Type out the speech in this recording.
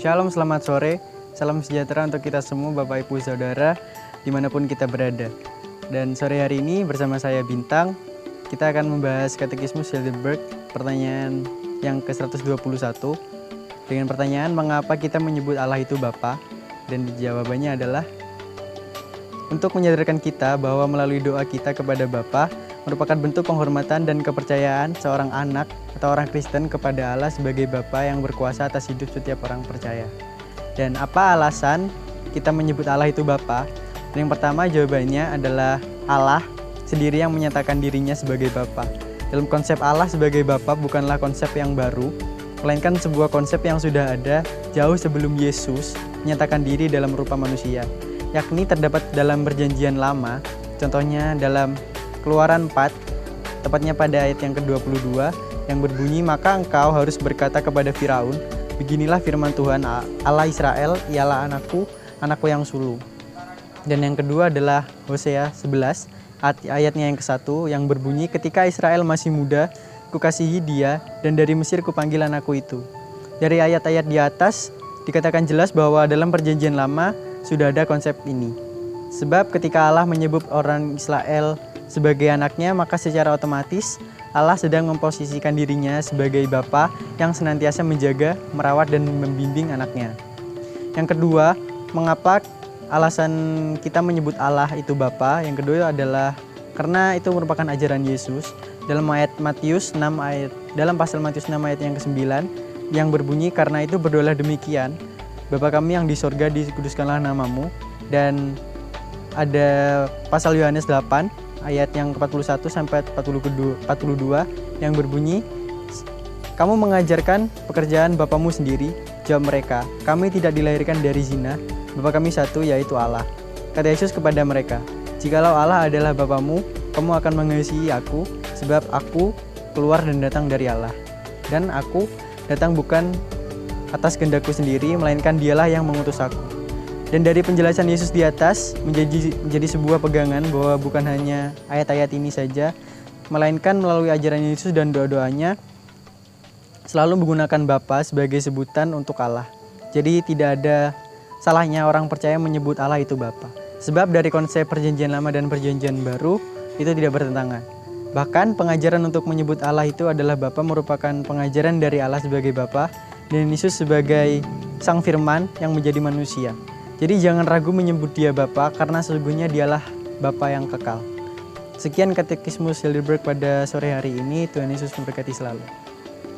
Shalom, selamat sore. Salam sejahtera untuk kita semua Bapak Ibu Saudara dimanapun kita berada. Dan sore hari ini bersama saya Bintang, kita akan membahas Katekismus Heidelberg, pertanyaan yang ke-121 dengan pertanyaan mengapa kita menyebut Allah itu Bapa, dan jawabannya adalah untuk menyadarkan kita bahwa melalui doa kita kepada Bapa merupakan bentuk penghormatan dan kepercayaan seorang anak atau orang Kristen kepada Allah sebagai Bapa yang berkuasa atas hidup setiap orang percaya. Dan apa alasan kita menyebut Allah itu Bapa? Yang pertama jawabannya adalah Allah sendiri yang menyatakan dirinya sebagai Bapa. Dalam konsep Allah sebagai Bapa bukanlah konsep yang baru, melainkan sebuah konsep yang sudah ada jauh sebelum Yesus menyatakan diri dalam rupa manusia, yakni terdapat dalam Perjanjian Lama, contohnya dalam Keluaran 4, tepatnya pada ayat yang ke-22, yang berbunyi, "Maka engkau harus berkata kepada Firaun, beginilah firman Tuhan Allah Israel, ialah anakku yang sulung." Dan yang kedua adalah Hosea 11, ayatnya yang ke-1, yang berbunyi, "Ketika Israel masih muda, kukasihi dia, dan dari Mesir kupanggil anakku itu." Dari ayat-ayat di atas, dikatakan jelas bahwa dalam Perjanjian Lama sudah ada konsep ini. Sebab ketika Allah menyebut orang Israel sebagai anaknya, maka secara otomatis Allah sedang memposisikan dirinya sebagai Bapa yang senantiasa menjaga, merawat, dan membimbing anaknya. Yang kedua, mengapa alasan kita menyebut Allah itu Bapa? Yang kedua adalah karena itu merupakan ajaran Yesus. Dalam dalam pasal Matius 6 ayat yang ke-9 yang berbunyi, "Karena itu berdoalah demikian, Bapa kami yang di sorga, dikuduskanlah namamu." Dan ada pasal Yohanes 8 ayat yang ke-41 sampai 42 yang berbunyi, "Kamu mengajarkan pekerjaan Bapamu sendiri." Jawab mereka, "Kami tidak dilahirkan dari zina, Bapa kami satu, yaitu Allah." Kata Yesus kepada mereka, "Jikalau Allah adalah Bapamu, kamu akan mengasihi aku, sebab aku keluar dan datang dari Allah. Dan aku datang bukan atas kehendakku sendiri, melainkan Dialah yang mengutus aku." Dan dari penjelasan Yesus di atas menjadi sebuah pegangan bahwa bukan hanya ayat-ayat ini saja, melainkan melalui ajaran Yesus dan doa-doanya selalu menggunakan Bapa sebagai sebutan untuk Allah. Jadi tidak ada salahnya orang percaya menyebut Allah itu Bapa. Sebab dari konsep Perjanjian Lama dan Perjanjian Baru itu tidak bertentangan. Bahkan pengajaran untuk menyebut Allah itu adalah Bapa merupakan pengajaran dari Allah sebagai Bapa dan Yesus sebagai Sang Firman yang menjadi manusia. Jadi jangan ragu menyebut dia Bapa, karena sesungguhnya Dialah Bapa yang kekal. Sekian Katekismus Heidelberg pada sore hari ini. Tuhan Yesus memberkati selalu.